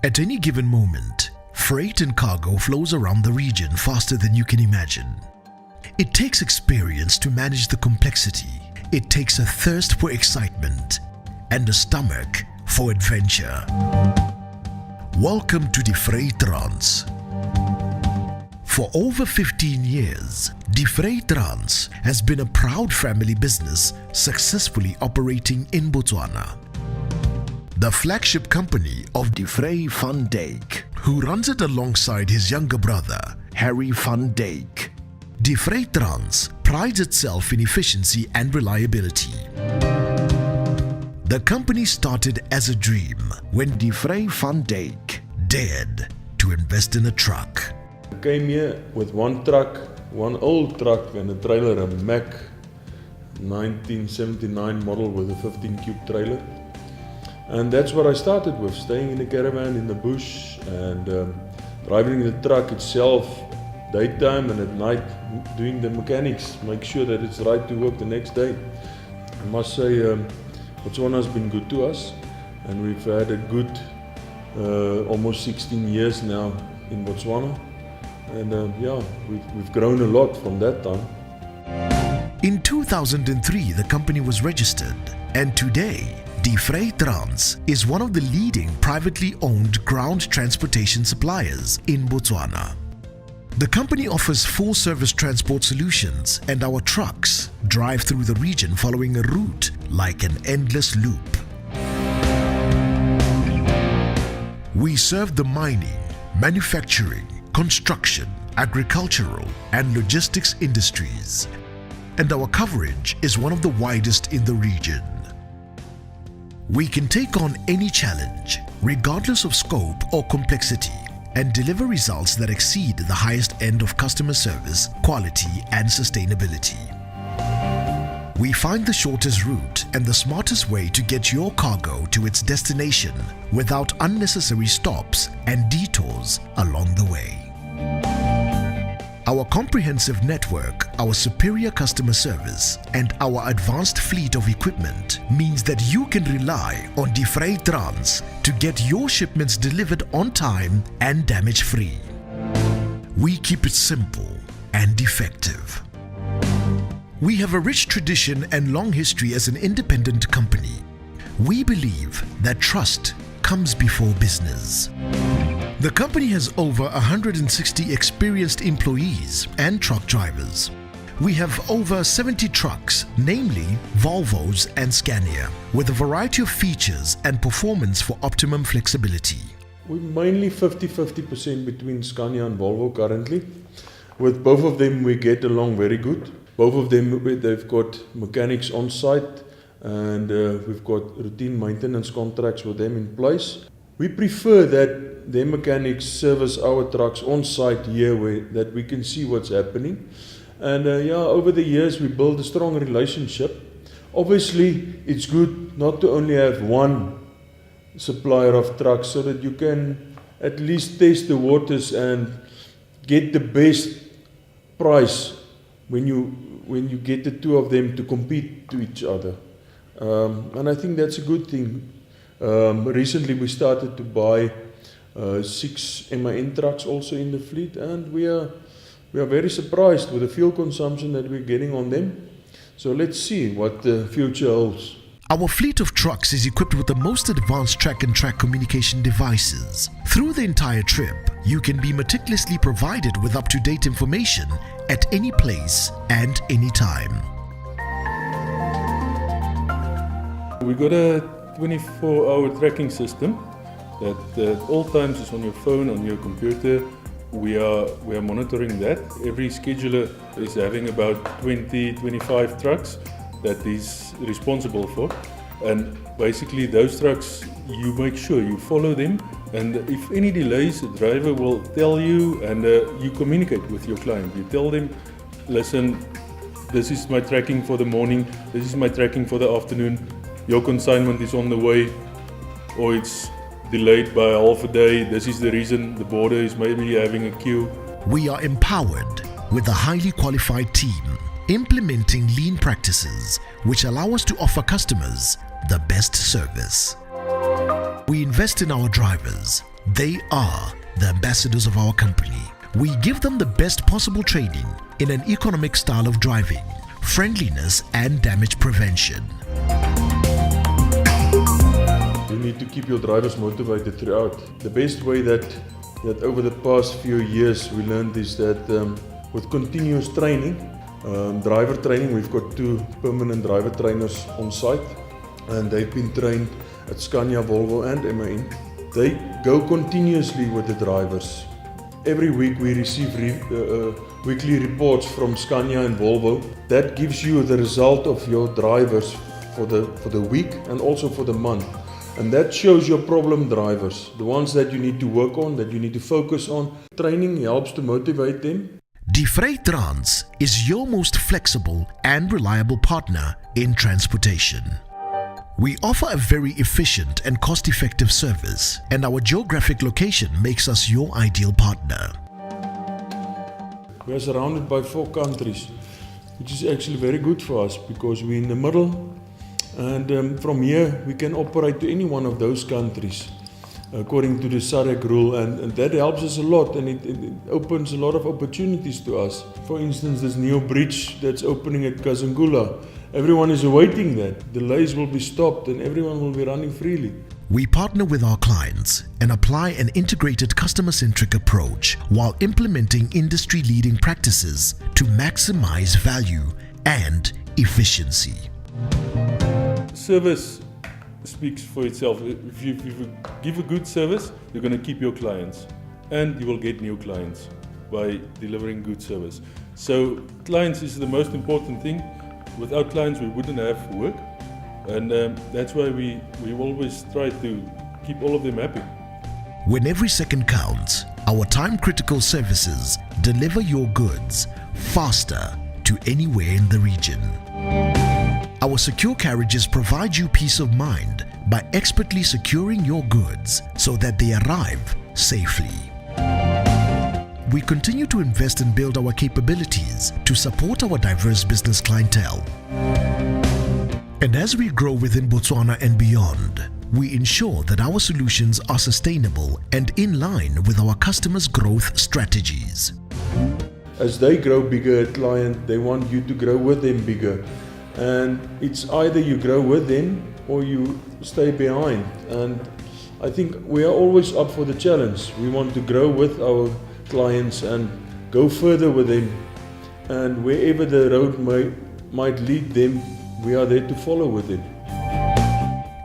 At any given moment, freight and cargo flows around the region faster than you can imagine. It takes experience to manage the complexity. It takes a thirst for excitement and a stomach for adventure. Welcome to the Vre Trans. For over 15 years, the Vre Trans has been a proud family business successfully operating in Botswana. The flagship company of the Vre van Dijk, who runs it alongside his younger brother, Harry van Dijk. The Vre Trans prides itself in efficiency and reliability. The company started as a dream when the Vre van Dijk dared to invest in a truck. I came here with one truck, one old truck and a trailer, a Mack 1979 model with a 15 cube trailer. And that's what I started with, staying in the caravan in the bush and driving the truck itself daytime and at night doing the mechanics, make sure that it's right to work the next day. I must say Botswana has been good to us and we've had a good almost 16 years now in Botswana and we've grown a lot from that time. In 2003 the company was registered and today the Vre Trans is one of the leading privately owned ground transportation suppliers in Botswana. The company offers full-service transport solutions and our trucks drive through the region following a route like an endless loop. We serve the mining, manufacturing, construction, agricultural and logistics industries, and our coverage is one of the widest in the region. We can take on any challenge, regardless of scope or complexity, and deliver results that exceed the highest end of customer service, quality, and sustainability. We find the shortest route and the smartest way to get your cargo to its destination without unnecessary stops and detours along the way. Our comprehensive network, our superior customer service, and our advanced fleet of equipment means that you can rely on the Vre Trans to get your shipments delivered on time and damage-free. We keep it simple and effective. We have a rich tradition and long history as an independent company. We believe that trust comes before business. The company has over 160 experienced employees and truck drivers. We have over 70 trucks, namely Volvos and Scania, with a variety of features and performance for optimum flexibility. We're mainly 50-50% between Scania and Volvo currently. With both of them we get along very good. Both of them, they've got mechanics on site and we've got routine maintenance contracts with them in place. We prefer that their mechanics service our trucks on site here that we can see what's happening. And over the years we build a strong relationship. Obviously it's good not to only have one supplier of trucks so that you can at least test the waters and get the best price when you get the two of them to compete to each other. And I think that's a good thing. Recently we started to buy 6 MAN trucks also in the fleet and we are very surprised with the fuel consumption that we're getting on them. So let's see what the future holds. Our fleet of trucks is equipped with the most advanced track-and-track communication devices. Through the entire trip, you can be meticulously provided with up-to-date information at any place and any time. We got a 24-hour tracking system that at all times is on your phone, on your computer. We are monitoring that. Every scheduler is having about 20-25 trucks that he's responsible for, and basically those trucks you make sure you follow them, and if any delays the driver will tell you and you communicate with your client. You tell them, listen, this is my tracking for the morning, this is my tracking for the afternoon, your consignment is on the way or it's delayed by half a day, this is the reason, the border is maybe having a queue. We are empowered with a highly qualified team implementing lean practices which allow us to offer customers the best service. We invest in our drivers, They are the ambassadors of our company. We give them the best possible training in an economic style of driving, friendliness and damage prevention. You need to keep your drivers motivated throughout. The best way that over the past few years we learned is that with continuous training, driver training, we've got 2 permanent driver trainers on site, and they've been trained at Scania, Volvo and MAN. They go continuously with the drivers. Every week we receive weekly reports from Scania and Volvo. That gives you the result of your drivers for the week and also for the month. And that shows your problem drivers, the ones that you need to work on, that you need to focus on. Training helps to motivate them. Vre Trans is your most flexible and reliable partner in transportation. We offer a very efficient and cost-effective service, and our geographic location makes us your ideal partner. We are surrounded by 4 countries, which is actually very good for us because we're in the middle, and from here we can operate to any one of those countries according to the SADC rule, and that helps us a lot, and it opens a lot of opportunities to us. For instance, this new bridge that's opening at Kazangula, everyone is awaiting that. Delays will be stopped and everyone will be running freely. We partner with our clients and apply an integrated customer-centric approach while implementing industry-leading practices to maximize value and efficiency. Service speaks for itself. If you give a good service, you're going to keep your clients, and you will get new clients by delivering good service. So clients is the most important thing. Without clients we wouldn't have work, and that's why we always try to keep all of them happy. When every second counts, our time-critical services deliver your goods faster to anywhere in the region. Our secure carriages provide you peace of mind by expertly securing your goods so that they arrive safely. We continue to invest and build our capabilities to support our diverse business clientele. And as we grow within Botswana and beyond, we ensure that our solutions are sustainable and in line with our customers' growth strategies. As they grow bigger, a client, they want you to grow with them bigger. And it's either you grow with them or you stay behind. And I think we are always up for the challenge. We want to grow with our clients and go further with them. And wherever the road might lead them, we are there to follow with them.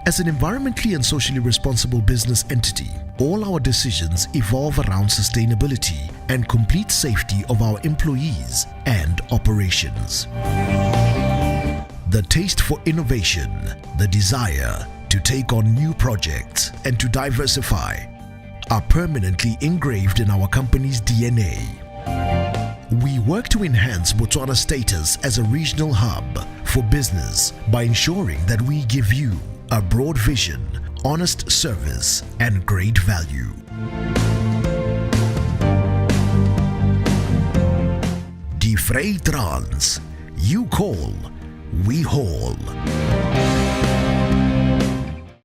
As an environmentally and socially responsible business entity, all our decisions evolve around sustainability and complete safety of our employees and operations. The taste for innovation, the desire to take on new projects and to diversify are permanently engraved in our company's DNA. We work to enhance Botswana's status as a regional hub for business by ensuring that we give you a broad vision, honest service, and great value. Vre Trans, you call, we haul.